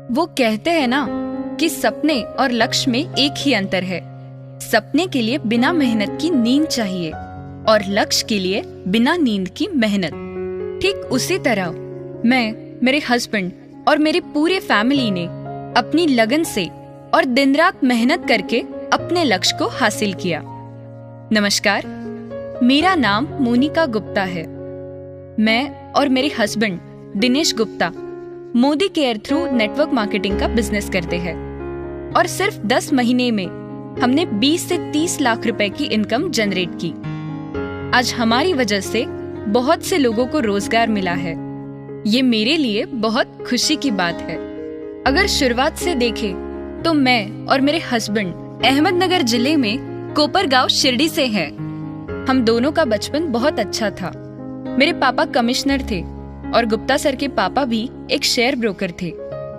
वो कहते हैं ना कि सपने और लक्ष्य में एक ही अंतर है। सपने के लिए बिना मेहनत की नींद चाहिए और लक्ष्य के लिए बिना नींद की मेहनत। ठीक उसी तरह मैं, मेरे हस्बैंड और मेरी पूरी फैमिली ने अपनी लगन से और दिन रात मेहनत करके अपने लक्ष्य को हासिल किया। नमस्कार, मेरा नाम मोनिका गुप्ता है। मैं और मेरे husband Dinesh Gupta Modi care through network marketing का बिजनेस करते हैं और सिर्फ 10 महीने में हमने 20 से 30 लाख रुपए की इनकम जनरेट की। आज हमारी वजह से बहुत से लोगों को रोजगार मिला है। ये मेरे लिए बहुत खुशी की बात है। अगर शुरुआत से देखें तो मैं और मेरे हस्बैंड अहमदनगर जिले में कोपरगांव शिरडी से हैं। हम दोनों का बचपन बहुत अच्छा था। मेरे पापा कमिश्नर थे और गुप्ता सर के पापा भी एक शेयर ब्रोकर थे।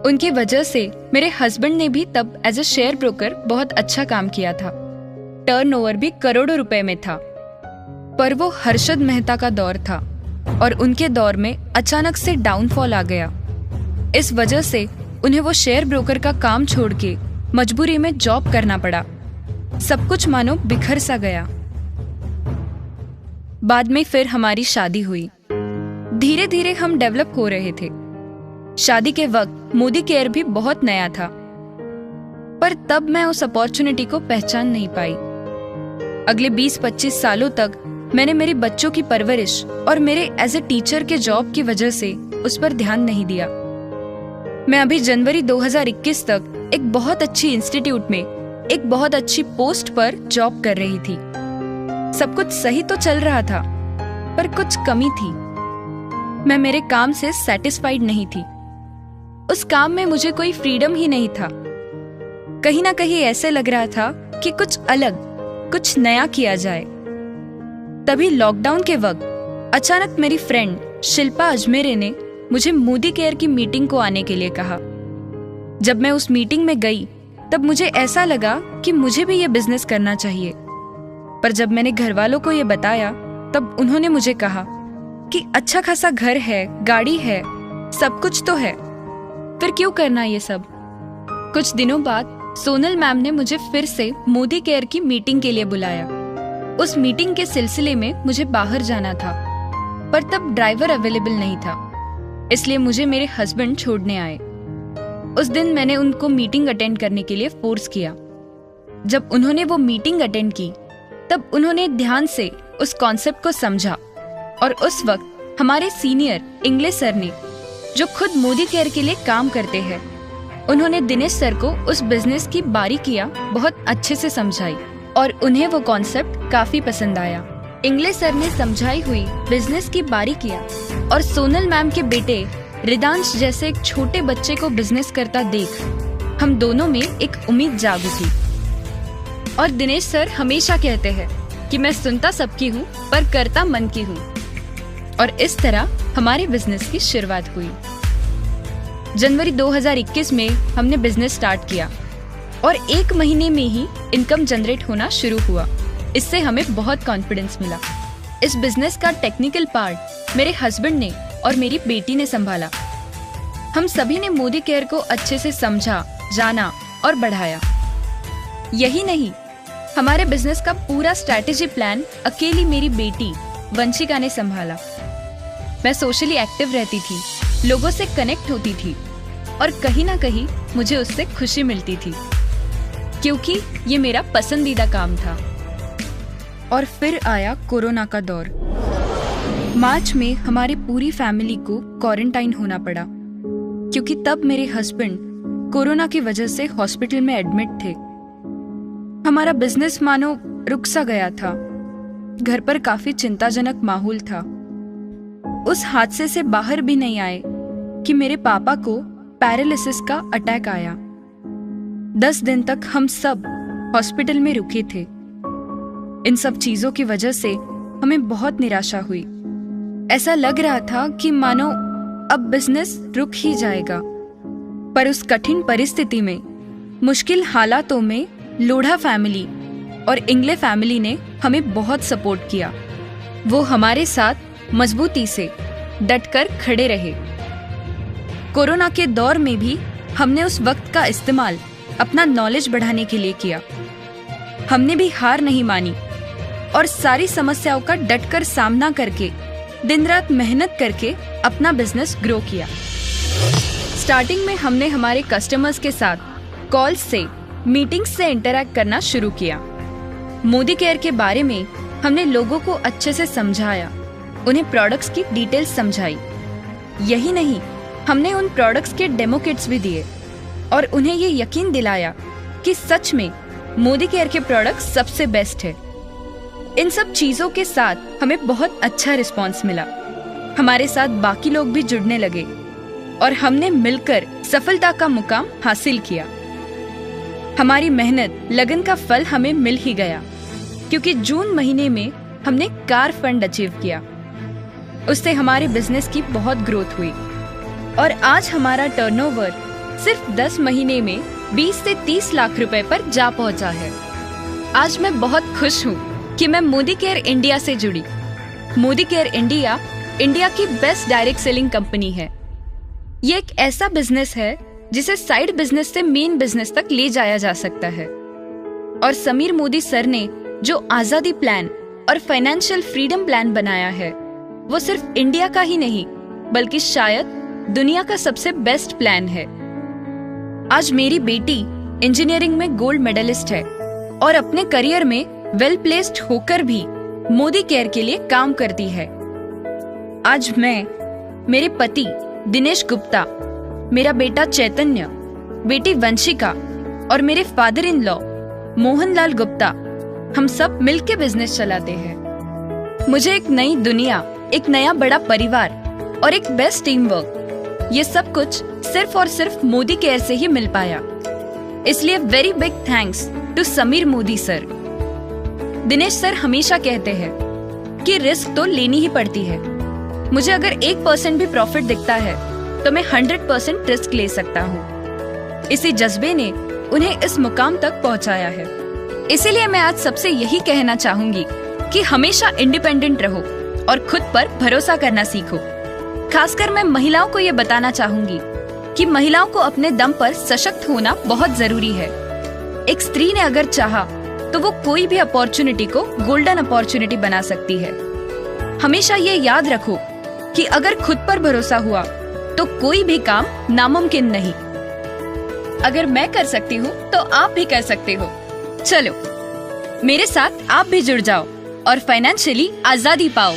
उनकी वजह से मेरे हस्बैंड ने भी तब एज अ शेयर ब्रोकर बहुत अच्छा काम किया था। टर्नओवर भी करोड़ों रुपए में था। पर वो हर्षद मेहता का दौर था और उनके दौर में अचानक से डाउनफॉल आ गया। इस वजह से उन्हें वो शेयर ब्रोकर का काम छोड़ के मजबूरी में जॉब करना पड़ा। सब कुछ मानो बिखर सा गया। बाद में फिर हमारी शादी हुई। धीरे धीरे हम डेवलप हो रहे थे। शादी के वक्त मोदी केयर भी बहुत नया था, पर तब मैं उस अपॉर्चुनिटी को पहचान नहीं पाई। अगले 20-25 सालों तक मैंने मेरे बच्चों की परवरिश और मेरे एज ए टीचर के जॉब की वजह से उस पर ध्यान नहीं दिया। मैं अभी जनवरी 2021 तक एक बहुत अच्छी इंस्टीट्यूट में एक बहुत अच्छी पोस्ट पर जॉब कर रही थी। सब कुछ सही तो चल रहा था, पर कुछ कमी थी। मैं मेरे काम से सैटिस्फाइड नहीं थी। उस काम में मुझे कोई फ्रीडम ही नहीं था। कहीं ना कहीं ऐसे लग रहा था कि कुछ अलग, कुछ नया किया जाए। तभी लॉकडाउन के वक्त अचानक मेरी फ्रेंड शिल्पा अजमेरे ने मुझे मोदी केयर की मीटिंग को आने के लिए कहा। जब मैं उस मीटिंग में गई तब मुझे ऐसा लगा कि मुझे भी ये बिजनेस करना चाहिए। पर जब मैंने घर वालों को ये बताया तब उन्होंने मुझे कहा कि अच्छा खासा घर है, गाड़ी है, सब कुछ तो है, फिर क्यों करना ये सब। कुछ दिनों बाद सोनल मैम ने मुझे फिर से मोदी केयर की मीटिंग के लिए बुलाया। उस मीटिंग के सिलसिले में मुझे बाहर जाना था, पर तब ड्राइवर अवेलेबल नहीं था, इसलिए मुझे मेरे हस्बैंड छोड़ने आए। उस दिन मैंने उनको मीटिंग अटेंड करने के लिए फोर्स किया। जब उन्होंने वो मीटिंग अटेंड की तब उन्होंने ध्यान से उस कॉन्सेप्ट को समझा और उस वक्त हमारे सीनियर इंग्लिश सर ने, जो खुद मोदी केयर के लिए काम करते हैं, उन्होंने दिनेश सर को उस बिजनेस की बारीकियां बहुत अच्छे से समझाई और उन्हें वो कॉन्सेप्ट काफी पसंद आया। इंग्लिश सर ने समझाई हुई बिजनेस की बारीकियां और सोनल मैम के बेटे रिदांश जैसे एक छोटे बच्चे को बिजनेस करता देख हम दोनों में एक उम्मीद जाग उठी। और दिनेश सर हमेशा कहते हैं कि मैं सुनता सबकी हूँ पर करता मन की हूँ। और इस तरह हमारे बिजनेस की शुरुआत हुई। जनवरी 2021 में हमने बिजनेस स्टार्ट किया और 1 महीने में ही इनकम जनरेट होना शुरू हुआ। इससे हमें बहुत कॉन्फिडेंस मिला। इस बिजनेस का टेक्निकल पार्ट मेरे हस्बैंड ने और मेरी बेटी ने संभाला। हम सभी ने मोदी केयर को अच्छे से समझा, जाना और बढ़ाया। यही नहीं, हमारे बिजनेस का पूरा स्ट्रैटेजी प्लान अकेली मेरी बेटी वंशिका ने संभाला। मैं सोशली एक्टिव रहती थी, लोगों से कनेक्ट होती थी और कहीं ना कहीं मुझे उससे खुशी मिलती थी, क्योंकि ये मेरा पसंदीदा काम था। और फिर आया कोरोना का दौर। मार्च में हमारी पूरी फैमिली को क्वारंटाइन होना पड़ा, क्योंकि तब मेरे हस्बैंड कोरोना की वजह से हॉस्पिटल में एडमिट थे। हमारा बिजनेस मानो रुक सा गया था। घर पर काफी चिंताजनक माहौल था। उस हादसे से बाहर भी नहीं आए कि मेरे पापा को पैरालिसिस का अटैक आया। 10 दिन तक हम सब हॉस्पिटल में रुके थे। इन सब चीजों की वजह से हमें बहुत निराशा हुई। ऐसा लग रहा था कि मानो अब बिजनेस रुक ही जाएगा। पर उस कठिन परिस्थिति में, मुश्किल हालातों में लोढ़ा फैमिली और इंग्ले फैमिली ने हमें बहुत सपोर्ट किया। वो हमारे साथ मजबूती से डटकर खड़े रहे। कोरोना के दौर में भी हमने उस वक्त का इस्तेमाल अपना नॉलेज बढ़ाने के लिए किया। हमने भी हार नहीं मानी और सारी समस्याओं का डटकर सामना करके दिन रात मेहनत करके अपना बिजनेस ग्रो किया। स्टार्टिंग में हमने हमारे कस्टमर्स के साथ कॉल्स से, मीटिंग्स से इंटरैक्ट करना शुरू किया। मोदी केयर के बारे में हमने लोगों को अच्छे से समझाया, उन्हें प्रोडक्ट्स की डिटेल्स समझाई। यही नहीं, हमने उन प्रोडक्ट्स के डेमो किट्स भी दिए और उन्हें ये यकीन दिलाया कि सच में मोदी केयर के प्रोडक्ट्स सबसे बेस्ट है। इन सब चीजों के साथ हमें बहुत अच्छा रिस्पांस मिला। हमारे साथ बाकी लोग भी जुड़ने लगे और हमने मिलकर सफलता का मुकाम हासिल किया। हमारी मेहनत, लगन का फल हमें मिल ही गया, क्योंकि जून महीने में हमने कार फंड अचीव किया। उससे हमारे बिजनेस की बहुत ग्रोथ हुई और आज हमारा टर्नओवर सिर्फ 10 महीने में 20 से 30 लाख रुपए पर जा पहुंचा है। आज मैं बहुत खुश हूँ कि मैं मोदी केयर इंडिया से जुड़ी। मोदी केयर इंडिया इंडिया की बेस्ट डायरेक्ट सेलिंग कंपनी है। ये एक ऐसा बिजनेस है जिसे साइड बिजनेस से मेन बिजनेस तक ले जाया जा सकता है। और समीर मोदी सर ने जो आजादी प्लान और फाइनेंशियल फ्रीडम प्लान बनाया है, वो सिर्फ इंडिया का ही नहीं बल्कि शायद दुनिया का सबसे बेस्ट प्लान है। आज मेरी बेटी इंजीनियरिंग में गोल्ड मेडलिस्ट है और अपने करियर में वेल प्लेस्ड होकर भी मोदी केयर के लिए काम करती है। आज मैं, मेरे पति दिनेश गुप्ता, मेरा बेटा चैतन्य, बेटी वंशिका और मेरे father in law Mohanlal Gupta, हम सब मिलके बिजनेस चलाते हैं। मुझे एक नई दुनिया, एक नया बड़ा परिवार और एक बेस्ट टीम वर्क, ये सब कुछ सिर्फ और सिर्फ मोदी केयर से ही मिल पाया। इसलिए very big thanks to Sameer Modi sir. Dinesh sir हमेशा कहते हैं कि रिस्क तो लेनी ही पड़ती है। मुझे अगर 1% भी प्रॉफिट दिखता है तो मैं 100% रिस्क ले सकता हूँ। इसी जज्बे ने उन्हें इस मुकाम तक पहुँचाया है। इसीलिए मैं आज सबसे यही कहना चाहूंगी कि हमेशा इंडिपेंडेंट रहो और खुद पर भरोसा करना सीखो। खासकर मैं महिलाओं को ये बताना चाहूंगी कि महिलाओं को अपने दम पर सशक्त होना बहुत जरूरी है। एक स्त्री ने अगर चाहा तो वो कोई भी अपॉर्चुनिटी को गोल्डन अपॉर्चुनिटी बना सकती है। हमेशा ये याद रखो कि अगर खुद पर भरोसा हुआ तो कोई भी काम नामुमकिन नहीं। अगर मैं कर सकती हूँ तो आप भी कर सकते हो। चलो मेरे साथ आप भी जुड़ जाओ और फाइनेंशियली आजादी पाओ।